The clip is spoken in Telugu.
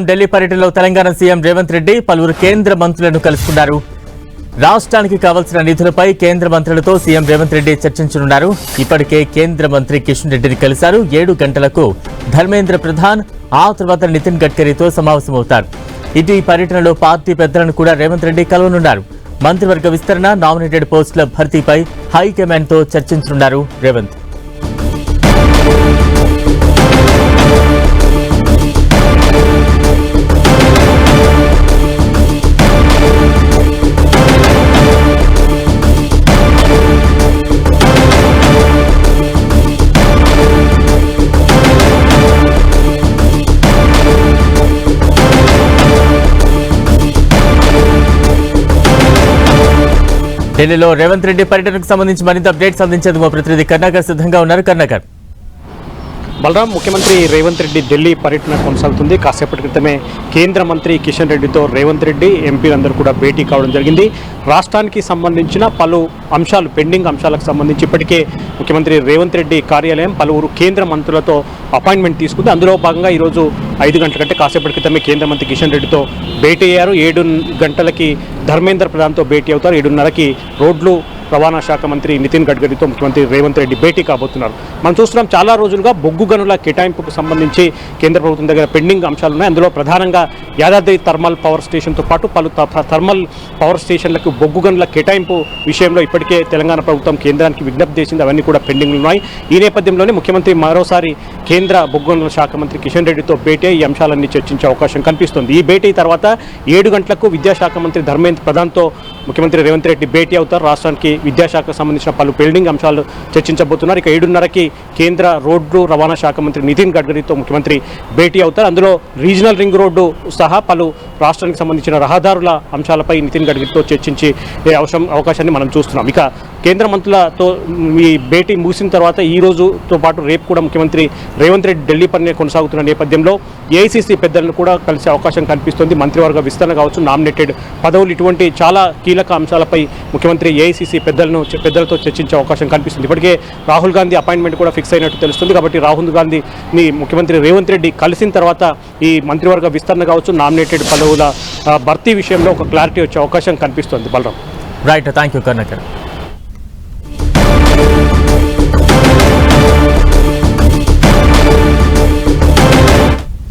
ఢిల్లీ పర్యటనలో తెలంగాణ సీఎం రేవంత్ రెడ్డి పలువురు కేంద్ర మంత్రులను కలుసుకున్నారు. రాష్ట్రానికి కావాల్సిన నిధులపై కేంద్ర మంత్రులతో సీఎం రేవంత్ రెడ్డి చర్చించనున్నారు. ఇప్పటికే కేంద్ర మంత్రి కిషన్ రెడ్డిని కలిశారు. 7 గంటలకు ధర్మేంద్ర ప్రధాన్, ఆ తర్వాత నితిన్ గడ్కరీతో సమావేశమవుతారు. ఇటు ఈ పర్యటనలో పార్టీ పెద్దలను కూడా రేవంత్ రెడ్డి కలవనున్నారు. మంత్రివర్గ విస్తరణ, నామినేటెడ్ పోస్టుల భర్తీపై హైకమాండ్తో చర్చించనున్నారు రేవంత్. ఢిల్లీలో రేవంత్ రెడ్డి పర్యటనకు సంబంధించి మరింత అప్డేట్స్ అందించేందుకు మా ప్రతినిధి కర్ణాకర్ సిద్ధంగా ఉన్నారు. కర్ణాకర్, బలరాం, ముఖ్యమంత్రి రేవంత్ రెడ్డి ఢిల్లీ పర్యటన కొనసాగుతుంది. కాసేపటి క్రితమే కేంద్ర మంత్రి కిషన్ రెడ్డితో రేవంత్ రెడ్డి, ఎంపీలందరూ కూడా భేటీ కావడం జరిగింది. రాష్ట్రానికి సంబంధించిన పలు అంశాలు, పెండింగ్ అంశాలకు సంబంధించి ఇప్పటికే ముఖ్యమంత్రి రేవంత్ రెడ్డి కార్యాలయం పలువురు కేంద్ర మంత్రులతో అపాయింట్మెంట్ తీసుకుంది. అందులో భాగంగా ఈరోజు 5 గంటల కంటే కాసేపటి క్రితమే కేంద్ర మంత్రి కిషన్ రెడ్డితో భేటీ అయ్యారు. 7 గంటలకి ధర్మేంద్ర ప్రధాన్తో భేటీ అవుతారు. 7:30కి రోడ్లు రవాణా శాఖ మంత్రి నితిన్ గడ్కరీతో ముఖ్యమంత్రి రేవంత్ రెడ్డి భేటీ కాబోతున్నారు. మనం చూస్తున్నాం, చాలా రోజులుగా బొగ్గు గనుల కేటాయింపుకు సంబంధించి కేంద్ర ప్రభుత్వం దగ్గర పెండింగ్ అంశాలు ఉన్నాయి. అందులో ప్రధానంగా యాదాద్రి థర్మల్ పవర్ స్టేషన్తో పాటు పలు థర్మల్ పవర్ స్టేషన్లకు బొగ్గు గనుల కేటాయింపు విషయంలో ఇప్పటికే తెలంగాణ ప్రభుత్వం కేంద్రానికి విజ్ఞప్తి చేసింది. అవన్నీ కూడా పెండింగ్లు ఉన్నాయి. ఈ నేపథ్యంలోనే ముఖ్యమంత్రి మరోసారి కేంద్ర బొగ్గు గనుల శాఖ మంత్రి కిషన్ రెడ్డితో భేటీ ఈ అంశాలన్నీ చర్చించే అవకాశం కనిపిస్తుంది. ఈ భేటీ తర్వాత 7 గంటలకు విద్యాశాఖ మంత్రి ధర్మేంద్ర ప్రధాన్తో ముఖ్యమంత్రి రేవంత్ రెడ్డి భేటీ అవుతారు. రాష్ట్రానికి విద్యాశాఖకు సంబంధించిన పలు పెండింగ్ అంశాలు చర్చించబోతున్నారు. ఇక 7:30కి కేంద్ర రోడ్లు రవాణా శాఖ మంత్రి నితిన్ గడ్కరీతో ముఖ్యమంత్రి భేటీ అవుతారు. అందులో రీజనల్ రింగ్ రోడ్డు సహా పలు రాష్ట్రానికి సంబంధించిన రహదారుల అంశాలపై నితిన్ గడ్కరీతో చర్చించే అవకాశాన్ని మనం చూస్తున్నాం. ఇక కేంద్ర మంత్రులతో ఈ భేటీ ముగిసిన తర్వాత ఈ రోజుతో పాటు రేపు కూడా ముఖ్యమంత్రి రేవంత్ రెడ్డి ఢిల్లీ పర్యటన కొనసాగుతున్న నేపథ్యంలో ఏఐసీసీ పెద్దలను కూడా కలిసే అవకాశం కనిపిస్తుంది. మంత్రివర్గ విస్తరణ కావచ్చు, నామినేటెడ్ పదవులు, ఇటువంటి చాలా కీలక అంశాలపై ముఖ్యమంత్రి ఏఐసీసీ పెద్దలతో చర్చించే అవకాశం కనిపిస్తుంది. ఇప్పటికే రాహుల్ గాంధీ అపాయింట్మెంట్ కూడా ఫిక్స్ అయినట్టు తెలుస్తుంది. కాబట్టి రాహుల్ గాంధీని ముఖ్యమంత్రి రేవంత్ రెడ్డి కలిసిన తర్వాత ఈ మంత్రివర్గ విస్తరణ కావచ్చు, నామినేటెడ్ పదవుల భర్తీ విషయంలో ఒక క్లారిటీ వచ్చే అవకాశం కనిపిస్తుంది. Balaram, right, thank you Karunakar.